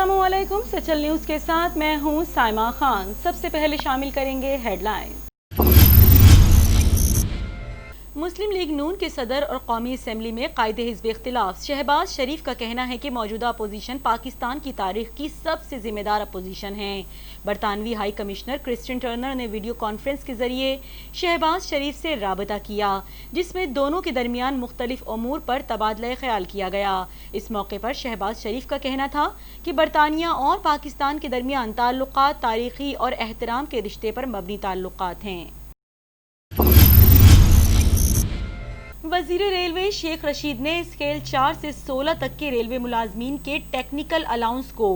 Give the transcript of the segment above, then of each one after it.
अस्सलामु अलैकुम। सचल न्यूज़ के साथ मैं हूं साइमा खान। सबसे पहले शामिल करेंगे हेडलाइन। मुस्लिम लीग नून के सदर और कौमी असम्बली में कायदे हिज़्ब इख्तिलाफ। शहबाज शरीफ का कहना है कि मौजूदा अपोजिशन पाकिस्तान की तारीख की सबसे जिम्मेदार अपोजिशन है। बरतानवी हाई कमिश्नर क्रिस्टियन टर्नर ने वीडियो कॉन्फ्रेंस के जरिए शहबाज शरीफ से राबता किया, जिसमें दोनों के दरमियान मुख्तलिफ अमूर पर तबादला ख्याल किया गया। इस मौके पर शहबाज शरीफ का कहना था कि बरतानिया और पाकिस्तान के दरमियान ताल्लुकात तारीखी और एहतराम के रिश्ते पर मबनी ताल्लुकात हैं। वज़ीर रेलवे शेख रशीद ने स्केल 4 से 16 तक के रेलवे मुलाजमीन के टेक्निकल अलाउंस को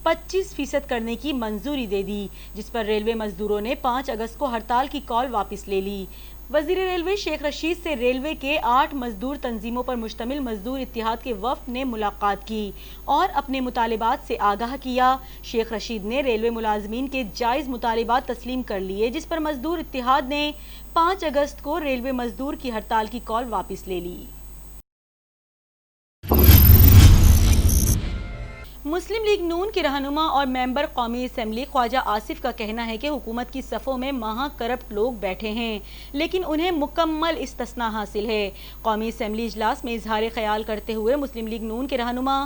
25% करने की मंजूरी दे दी, जिस पर रेलवे मजदूरों ने 5 अगस्त को हड़ताल की कॉल वापस ले ली। वज़ीर रेलवे शेख रशीद से रेलवे के 8 मजदूर तंजीमों पर मुश्तमिल मजदूर इत्तिहाद के वफ़द ने मुलाकात की और अपने मुतालिबात से आगाह किया। शेख रशीद ने रेलवे मुलाजमीन के जायज़ मुतालिबात तस्लीम कर लिए, जिस पर मजदूर इत्तिहाद ने 5 अगस्त को रेलवे मजदूर की हड़ताल की कॉल वापस ले ली। मुस्लिम लीग नून के रहनुमा और मेंबर कौमी असम्बली ख्वाजा आसिफ का कहना है कि हुकूमत की सफ़ों में महा करप्ट लोग बैठे हैं, लेकिन उन्हें मुकम्मल इस्तिस्ना हासिल है। कौमी असम्बली इजलास में इजहार ख्याल करते हुए मुस्लिम लीग नून के रहनुमा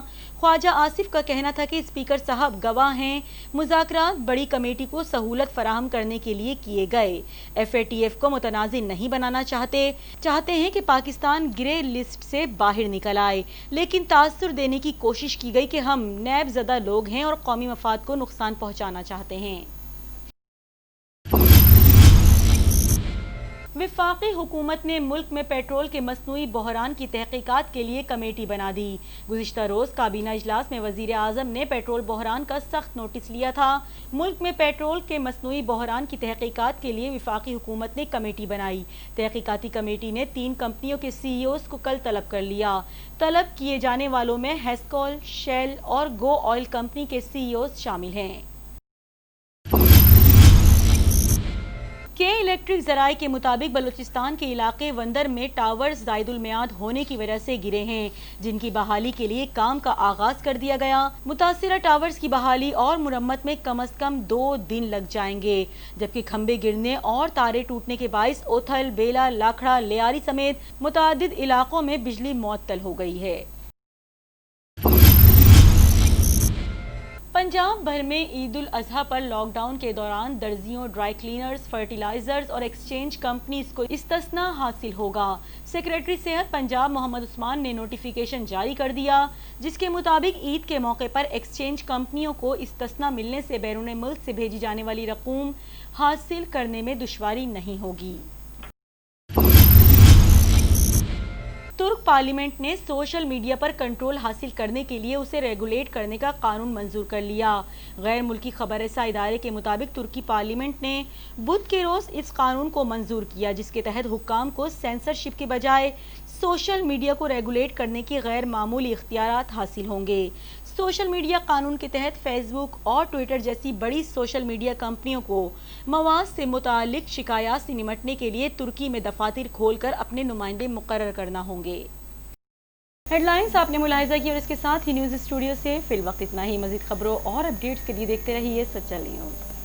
ख्वाजा आसिफ का कहना था कि स्पीकर साहब गवाह हैं, मुज़ाकरात बड़ी कमेटी को सहूलत फराहम करने के लिए किए गए। FATF को मुतनाज़िर नहीं बनाना चाहते हैं कि पाकिस्तान ग्रे लिस्ट से बाहर निकल आए, लेकिन तासुर देने की कोशिश की गई कि हम नैब ज़दा लोग हैं और कौमी मफाद को नुकसान पहुंचाना चाहते हैं। वफाकी हुकूमत ने मुल्क में पेट्रोल के मसनूई बहरान की तहकीकात के लिए कमेटी बना दी। गुज़िश्ता रोज़ काबीना इजलास में वज़ीर आज़म ने पेट्रोल बहरान का सख्त नोटिस लिया था। मुल्क में पेट्रोल के मसनूई बहरान की तहकीकात के लिए वफाकी हुकूमत ने कमेटी बनाई। तहकीकाती कमेटी ने 3 कंपनियों के CEOs को कल तलब कर लिया। तलब किए जाने वालों में हेस्कोल, शेल और गो ऑयल कंपनी के CEOs शामिल हैं। के इलेक्ट्रिक ज़राए के मुताबिक बलूचिस्तान के इलाके वंदर में टावर्स ज़ायदुल मियाद होने की वजह से गिरे हैं, जिनकी बहाली के लिए काम का आगाज कर दिया गया। मुतासिरा टावर्स की बहाली और मुरम्मत में कम से कम 2 दिन लग जाएंगे, जबकि खंबे गिरने और तारे टूटने के बाइस ओथल, बेला, लाखड़ा, लियारी समेत मुतादिद इलाकों में बिजली मुअत्तल हो गई है। पंजाब भर में ईद उल अजहा पर लॉकडाउन के दौरान दर्जियों, ड्राई क्लीनर्स, फर्टिलाइजर्स और एक्सचेंज कंपनीज को इस्तिस्ना हासिल होगा। सेक्रेटरी सेहत पंजाब मोहम्मद उस्मान ने नोटिफिकेशन जारी कर दिया, जिसके मुताबिक ईद के मौके पर एक्सचेंज कंपनियों को इस्तिस्ना मिलने से बैरून मुल्क से भेजी जाने वाली रकूम हासिल करने में दुश्वारी नहीं होगी। तुर्क पार्लियामेंट ने सोशल मीडिया पर कंट्रोल हासिल करने के लिए उसे रेगुलेट करने का कानून मंजूर कर लिया। गैर मुल्की खबर रसा इदारे के मुताबिक तुर्की पार्लियामेंट ने बुध के रोज इस कानून को मंजूर किया, जिसके तहत हुक्काम को सेंसरशिप के बजाय सोशल मीडिया को रेगुलेट करने की गैर मामूली इख्तियारात हासिल होंगे। सोशल मीडिया कानून के तहत फेसबुक और ट्विटर जैसी बड़ी सोशल मीडिया कंपनियों को मवाद से मुतालिक शिकायत से निपटने के लिए तुर्की में दफातर खोलकर अपने नुमाइंदे मुकर्रर करना होंगे। हेडलाइंस आपने मुलाहिजा की और इसके साथ ही न्यूज़ स्टूडियो से फिल वक्त इतना ही। मज़ीद खबरों और अपडेट्स के लिए देखते रहिए सचल न्यूज़।